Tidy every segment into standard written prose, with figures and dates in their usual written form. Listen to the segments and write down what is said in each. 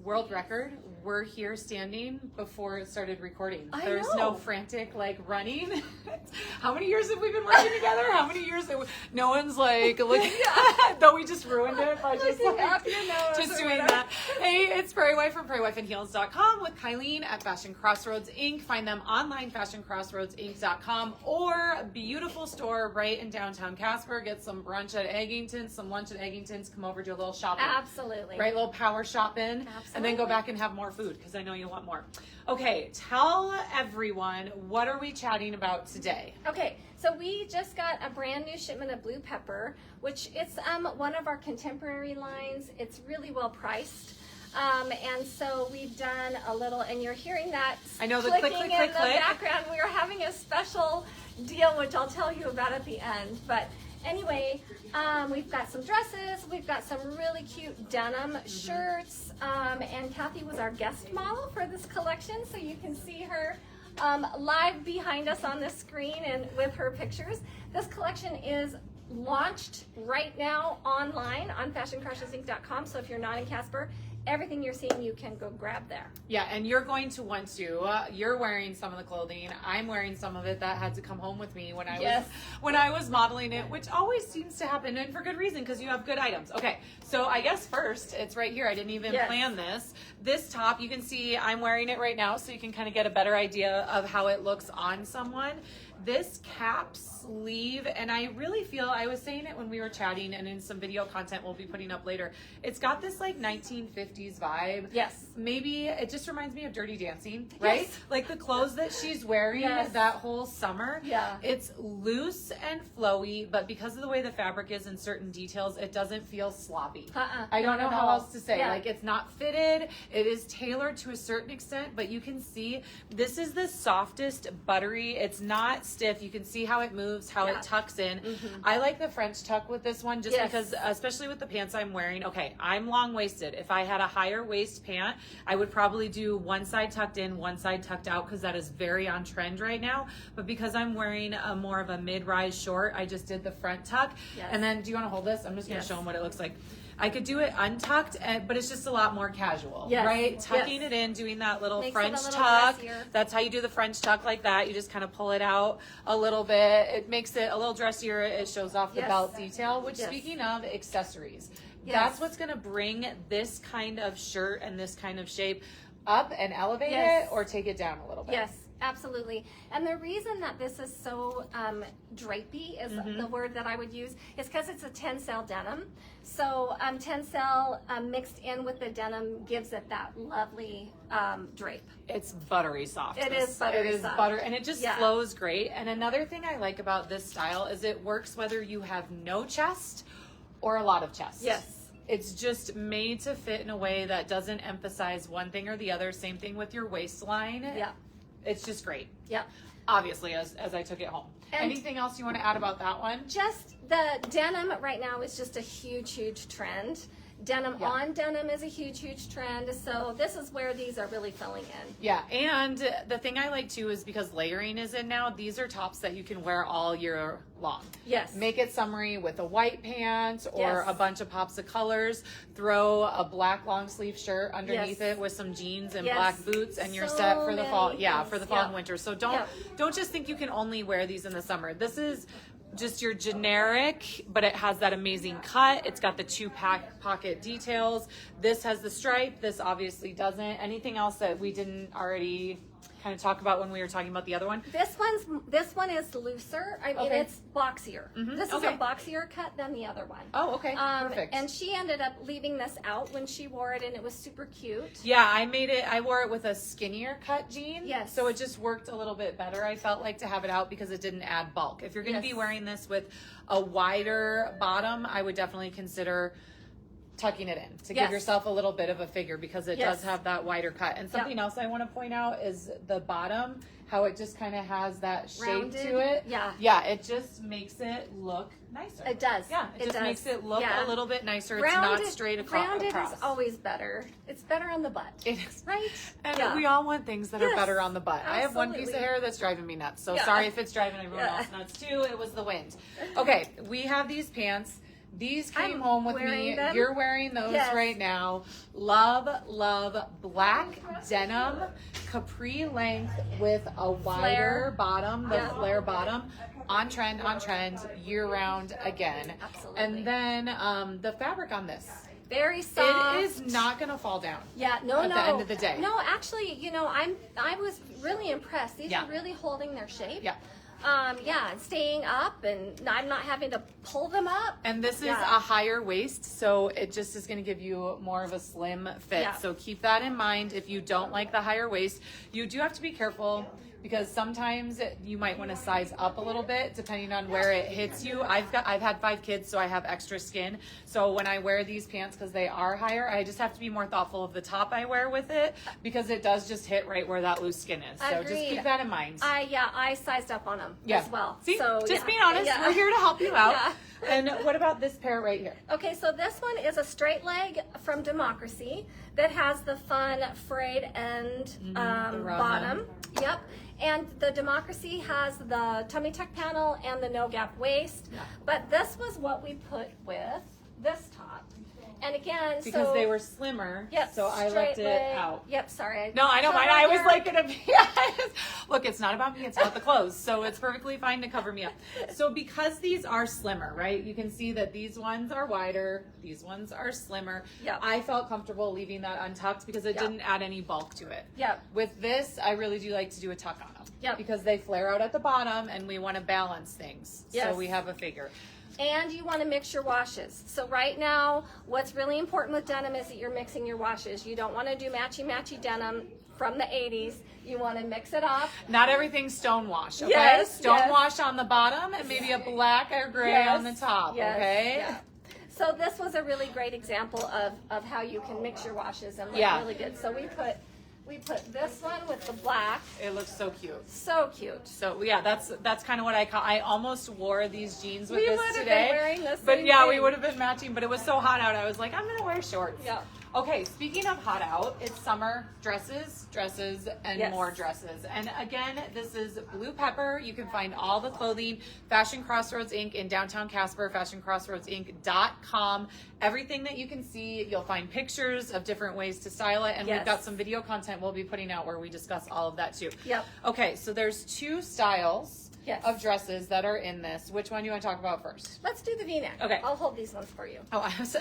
world record. We're here standing before it started recording. I There's know. no frantic like running. How many years have we been working together? How many years? No one's like looking. Though we just ruined it by just doing that. Hey, it's Prairie Wife from PrairieWifeandHeels.com with Kylene at Fashion Crossroads Inc. Find them online, FashionCrossroadsInc.com, or a beautiful store right in downtown Casper. Get some brunch at Eggington's, some lunch at Eggington's. Come over, do a little shopping. Absolutely. Right, little power shopping. Absolutely. And then go back and have more food because I know you want more. Okay, tell everyone, what are we chatting about today? Okay, so we just got a brand new shipment of Blu Pepper, which it's one of our contemporary lines. It's really well priced. And so we've done a little, and you're hearing that I know the clicking click, click, in click, the click. background. We are having a special deal, which I'll tell you about at the end. But anyway, we've got some dresses, we've got some really cute denim shirts, and Kathy was our guest model for this collection, so you can see her live behind us on the screen and with her pictures. This collection is launched right now online on FashionCrossroadsInc.com, so if you're not in Casper, everything you're seeing you can go grab there. Yeah, and you're going to want to. You're wearing some of the clothing. I'm wearing some of it that had to come home with me when I was modeling it, which always seems to happen, and for good reason, because you have good items. Okay, so I guess first, it's right here. I didn't even plan this. This top, you can see I'm wearing it right now, so you can kind of get a better idea of how it looks on someone. This cap sleeve, and I really feel, I was saying it when we were chatting and in some video content we'll be putting up later, it's got this like 1950s vibe. Yes. Maybe it just reminds me of Dirty Dancing, right? Yes. Like the clothes that she's wearing that whole summer. Yeah. It's loose and flowy, but because of the way the fabric is in certain details, it doesn't feel sloppy. I don't know how else to say. Yeah. Like it's not fitted. It is tailored to a certain extent, but you can see this is the softest buttery. It's not stiff. You can see how it moves, how it tucks in. I like the French tuck with this one just because, especially with the pants I'm wearing. Okay, I'm long-waisted. If I had a higher waist pant, I would probably do one side tucked in, one side tucked out, because that is very on trend right now. But because I'm wearing a more of a mid-rise short, I just did the front tuck. And then, do you want to hold this? I'm just going to show them what it looks like. I could do it untucked, but it's just a lot more casual, right? Tucking it in, doing that little French tuck. That's how you do the French tuck, like that. You just kind of pull it out a little bit. It makes it a little dressier. It shows off the belt detail, which speaking of accessories, that's what's going to bring this kind of shirt and this kind of shape up and elevate it or take it down a little bit. Yes. Absolutely. And the reason that this is so drapey is the word that I would use is because it's a Tencel denim. So Tencel mixed in with the denim gives it that lovely drape. It's buttery soft. It is buttery soft. Butter, and it just flows great. And another thing I like about this style is it works whether you have no chest or a lot of chest. Yes. It's just made to fit in a way that doesn't emphasize one thing or the other. Same thing with your waistline. Yeah. It's just great. Yep. Obviously, as I took it home. And anything else you want to add about that one? Just the denim right now is just a huge trend. Denim on denim is a huge trend. So this is where these are really filling in. Yeah, and the thing I like too is because layering is in now, these are tops that you can wear all year long. Yes. Make it summery with a white pant or a bunch of pops of colors. Throw a black long sleeve shirt underneath it with some jeans and black boots, and you're set for the fall. Yeah, for the fall and winter. So don't just think you can only wear these in the summer. This is just your generic, but it has that amazing cut. It's got the two pocket details. This has the stripe. This obviously doesn't. Anything else that we didn't already kind of talk about when we were talking about the other one? This one is looser. I mean, it's boxier. This is a boxier cut than the other one. Oh, okay. Perfect. And she ended up leaving this out when she wore it, and it was super cute. Yeah, I wore it with a skinnier cut jean. Yes. So it just worked a little bit better. I felt like to have it out because it didn't add bulk. If you're going to be wearing this with a wider bottom, I would definitely consider tucking it in to give yourself a little bit of a figure because it does have that wider cut. And something else I want to point out is the bottom, how it just kind of has that shape to it. Yeah, it just makes it look nicer. It does. Yeah, it just makes it look a little bit nicer. Rounded, it's not straight across. Rounded is always better. It's better on the butt. It is. Right? And we all want things that are better on the butt. I have one piece of hair that's driving me nuts. So sorry if it's driving everyone else nuts too. It was the wind. Okay, we have these pants. These came I'm home with wearing me. them. You're wearing those Yes. right now. Love, love black denim, capri length with a wider Flare. bottom, the Yeah. flare bottom. On trend, year round again. Absolutely. And then the fabric on this. Very soft. It is not going to fall down. Yeah, no. At the end of the day. No, actually, I was really impressed. These Yeah. are really holding their shape. Yeah. And staying up, and I'm not having to pull them up. And this is Yeah. a higher waist, so it just is going to give you more of a slim fit. Yeah. So keep that in mind. If you don't like the higher waist, you do have to be careful, because sometimes you might want to size up a little bit depending on where it hits you. I've had 5 kids, so I have extra skin. So when I wear these pants, because they are higher, I just have to be more thoughtful of the top I wear with it, because it does just hit right where that loose skin is. So just Agreed. keep that in mind. I sized up on them as well. See, So just yeah. being honest, Yeah. we're here to help you out. Yeah. And what about this pair right here? Okay, so this one is a straight leg from Democracy that has the fun frayed end the raw bottom. Yep. And the Democracy has the tummy tuck panel and the no gap waist. Yeah. But this was what we put with this top. And again, Because they were slimmer, Yep, so I straight left it leg. out. Yep, sorry. No, I know mine. I always like it to be. Look, it's not about me. It's about the clothes. So it's perfectly fine to cover me up. So because these are slimmer, right? You can see that these ones are wider. These ones are slimmer. Yep. I felt comfortable leaving that untucked because it Yep. didn't add any bulk to it. Yep. With this, I really do like to do a tuck on them. Yep. Because they flare out at the bottom and we want to balance things. Yes. So we have a figure. And you want to mix your washes. So right now, what's really important with denim is that you're mixing your washes. You don't want to do matchy denim from the 80s. You want to mix it up. Not everything's stonewash, okay? Yes, Stonewash on the bottom and maybe a black or gray on the top, yes, okay? yeah. So this was a really great example of how you can mix your washes and look Yeah. really good. So we put this one with the black. It looks so cute. So cute. So yeah, that's kind of what I almost wore these jeans with We this would have today. been wearing the But same yeah, we thing. would have been matching, but it was so hot out. I was like, I'm gonna wear shorts. Yeah. Okay, speaking of hot out, it's summer, dresses, and Yes. more dresses. And again, this is Blu Pepper. You can find all the clothing, Fashion Crossroads Inc. in downtown Casper, fashioncrossroadsinc.com. Everything that you can see, you'll find pictures of different ways to style it. And Yes. we've got some video content we'll be putting out where we discuss all of that too. Yep. Okay, so there's 2 styles Yes. of dresses that are in this. Which one do you want to talk about first? Let's do the V-neck. Okay. I'll hold these ones for you. Oh, I was,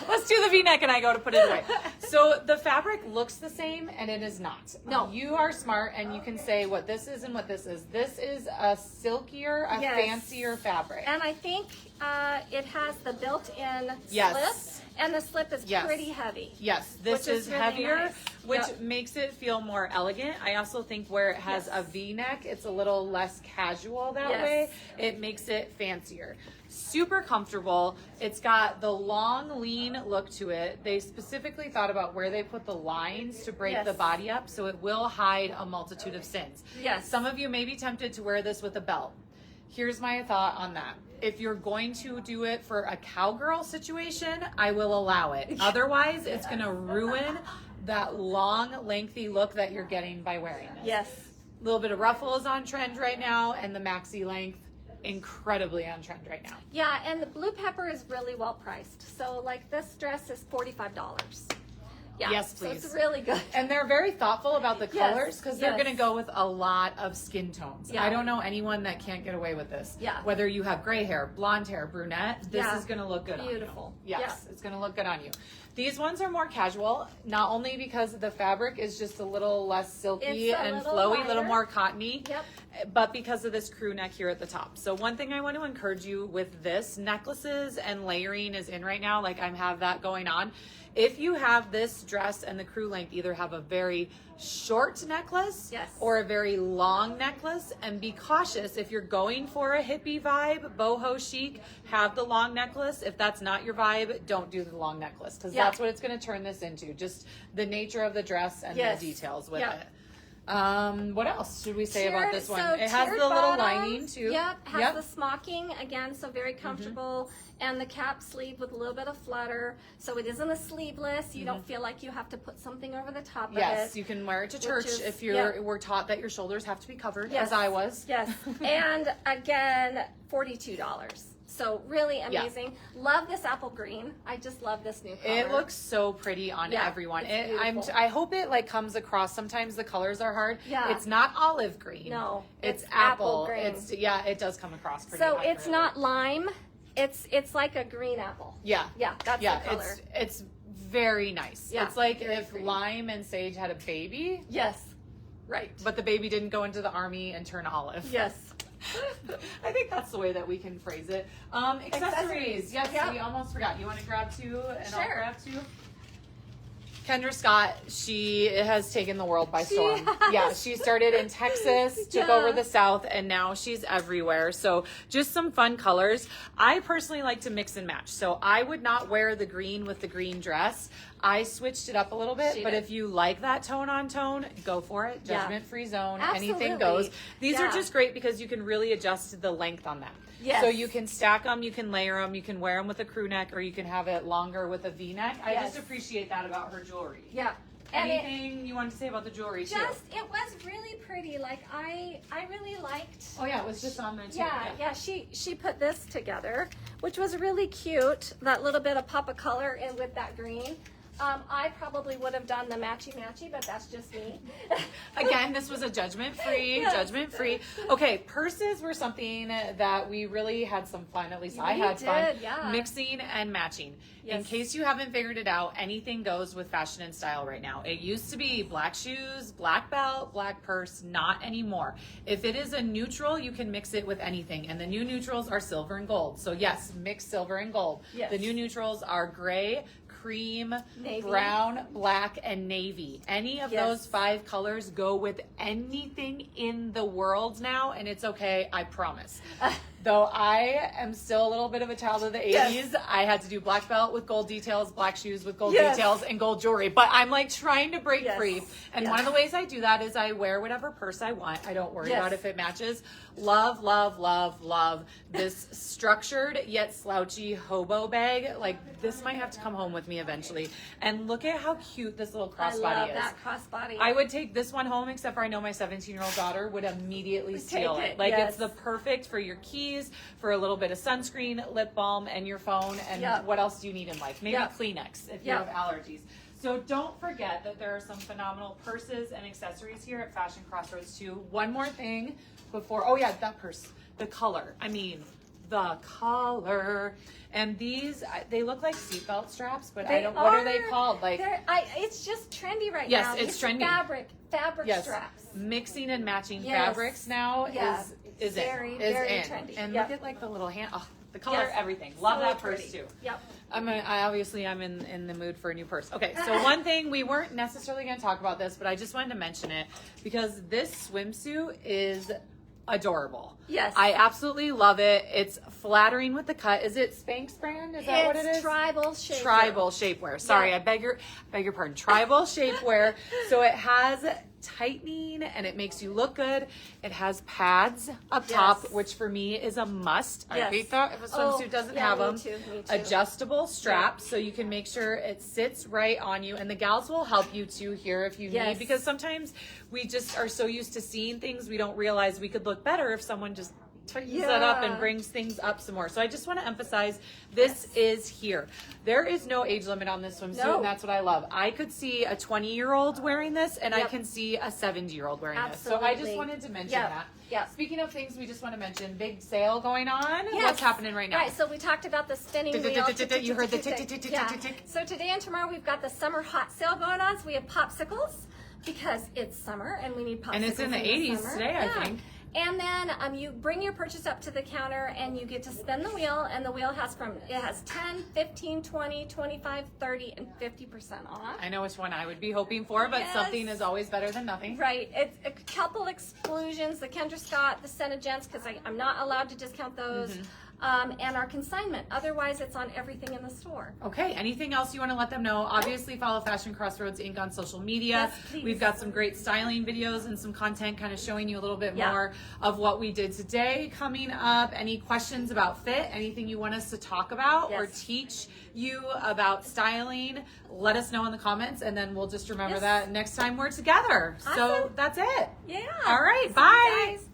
let's do the V-neck and I go to put it away. So the fabric looks the same and it is not. No. You are smart and you can say what this is and what this is. This is a silkier, a Yes. fancier fabric. And I think it has the built-in Yes. slip, and the slip is Yes. pretty heavy. Yes, this Which is is really heavier, nice. which Yep. makes it feel more elegant. I also think where it has Yes. a V-neck, it's a little less casual that Yes. way. It makes it fancier. Super comfortable. It's got the long, lean look to it. They specifically thought about where they put the lines to break Yes. the body up, so it will hide a multitude of sins. Yes. Some of you may be tempted to wear this with a belt. Here's my thought on that. If you're going to do it for a cowgirl situation, I will allow it. Otherwise, it's going to ruin that long, lengthy look that you're getting by wearing this. Yes. A little bit of ruffle is on trend right now, and the maxi length, incredibly on trend right now. Yeah, and the Blu Pepper is really well priced. So like this dress is $45. Yeah. Yes, So please. it's really good. And they're very thoughtful about the Yes, colors because they're yes. going to go with a lot of skin tones. Yeah. I don't know anyone that can't get away with this. Yeah. Whether you have gray hair, blonde hair, brunette, this Yeah. is going to look good Beautiful. on you. Yes, Yeah. it's going to look good on you. These ones are more casual, not only because the fabric is just a little less silky It's a and little flowy, a little lighter. more cottony, Yep. but because of this crew neck here at the top. So one thing I want to encourage you with this, necklaces and layering is in right now, like I have that going on. If you have this dress and the crew length, either have a very short necklace Yes. or a very long necklace, and be cautious if you're going for a hippie vibe, boho chic, have the long necklace. If that's not your vibe, don't do the long necklace because Yeah. that's what it's going to turn this into, just the nature of the dress and Yes. the details with Yeah. it. What else should we say about this one? So It has the tiered little bottoms. lining too. Yep, has Yep. the smocking again, so very comfortable, and the cap sleeve with a little bit of flutter. So it isn't a sleeveless. You don't feel like you have to put something over the top Yes, of it. you can wear it to Which church is- if yeah. we're taught that your shoulders have to be covered, Yes. as I was. Yes, and again, $42. So really amazing. Love this apple green. I just love this new color. It looks so pretty on everyone. I hope it like comes across. Sometimes the colors are hard. Yeah. It's not olive green. No, it's apple green. It does come across pretty. So accurately. it's not lime. It's like a green apple. Yeah. Yeah, that's the color. It's very nice. Yeah, it's like very if pretty. lime and sage had a baby. Yes. Right. But the baby didn't go into the army and turn olive. Yes. I think that's the way that we can phrase it. Accessories. Yes, we almost forgot. You want to grab two and I'll grab two? Kendra Scott, she has taken the world by storm. Yeah, she started in Texas, took over the South, and now she's everywhere. So just some fun colors. I personally like to mix and match. So I would not wear the green with the green dress. I switched it up a little bit, but if you like that tone on tone, go for it. Judgment-free zone. Absolutely. Anything goes. These are just great because you can really adjust the length on them. Yes. So you can stack them, you can layer them, you can wear them with a crew neck, or you can have it longer with a V-neck. I just appreciate that about her jewelry. Yeah. Anything you want to say about the jewelry too? It was really pretty. Like I really liked. Oh yeah, it was just on there too. Yeah. She put this together, which was really cute. That little bit of pop of color in with that green. I probably would have done the matchy, but that's just me. Again, this was a judgment-free. Okay, purses were something that we really had some fun. At least I had fun mixing and matching. Yes. In case you haven't figured it out, anything goes with fashion and style right now. It used to be black shoes, black belt, black purse, not anymore. If it is a neutral, you can mix it with anything. And the new neutrals are silver and gold. So yes, mix silver and gold. Yes. The new neutrals are gray, cream, navy, brown, black, and navy. Any of those 5 colors go with anything in the world now, and it's okay, I promise. Though I am still a little bit of a child of the 80s, I had to do black belt with gold details, black shoes with gold details, and gold jewelry. But I'm like trying to break free. And one of the ways I do that is I wear whatever purse I want. I don't worry about if it matches. Love, love, love, love this structured yet slouchy hobo bag. Like this might have to come home with me eventually. And look at how cute this little crossbody is. I love that crossbody. I would take this one home, except for I know my 17-year-old daughter would immediately steal it. Like it's the perfect for your keys, for a little bit of sunscreen, lip balm, and your phone. And what else do you need in life? Maybe Kleenex if you have allergies. So don't forget that there are some phenomenal purses and accessories here at Fashion Crossroads too. One more thing before, that purse, the color. I mean, the color. And these, they look like seatbelt straps, but what are they called? Like, it's just trendy right Yes, now. it's trendy. Fabric straps. Mixing and matching fabrics now is very in. Trendy. And look at like the little hand, the color, everything. Love that purse too. Yep. I'm in the mood for a new purse. Okay, so one thing, we weren't necessarily going to talk about this, but I just wanted to mention it because this swimsuit is adorable. Yes. I absolutely love it. It's flattering with the cut. Is it Spanx brand? Is that what it is? Tribal shapewear. Tribal shapewear. Sorry, I beg your pardon. Tribal shapewear. So it has tightening and it makes you look good. It has pads up top, which for me is a must. I hate that if a swimsuit doesn't have them. Me too. Adjustable straps so you can make sure it sits right on you, and the gals will help you too here if you need, because sometimes we just are so used to seeing things we don't realize we could look better if someone just tightens that up and brings things up some more. So I just want to emphasize this is here. There is no age limit on this swimsuit, and that's what I love. I could see a 20-year-old wearing this, and I can see a 70-year-old wearing this. So I just wanted to mention that. Yeah. Speaking of things we just want to mention, big sale going on. Yes. What's happening right now? Right, so we talked about the spinning wheel. You heard the tick, tick, tick, tick, tick, tick. So today and tomorrow we've got the summer hot sale going on. So we have popsicles because it's summer and we need popsicles. And it's in the 80s today, I think. And then you bring your purchase up to the counter and you get to spin the wheel, and the wheel has 10, 15, 20, 25, 30, and 50% off. I know which one I would be hoping for, but something is always better than nothing. Right. It's a couple exclusions, the Kendra Scott, the Senna Gents, because I'm not allowed to discount those. And our consignment. Otherwise, it's on everything in the store. Okay. Anything else you want to let them know? Obviously, follow Fashion Crossroads Inc. on social media. Yes, please. We've got some great styling videos and some content kind of showing you a little bit more of what we did today coming up. Any questions about fit? Anything you want us to talk about or teach you about styling? Let us know in the comments, and then we'll just remember that next time we're together. Awesome. So that's it. Yeah. All right. Bye. Guys.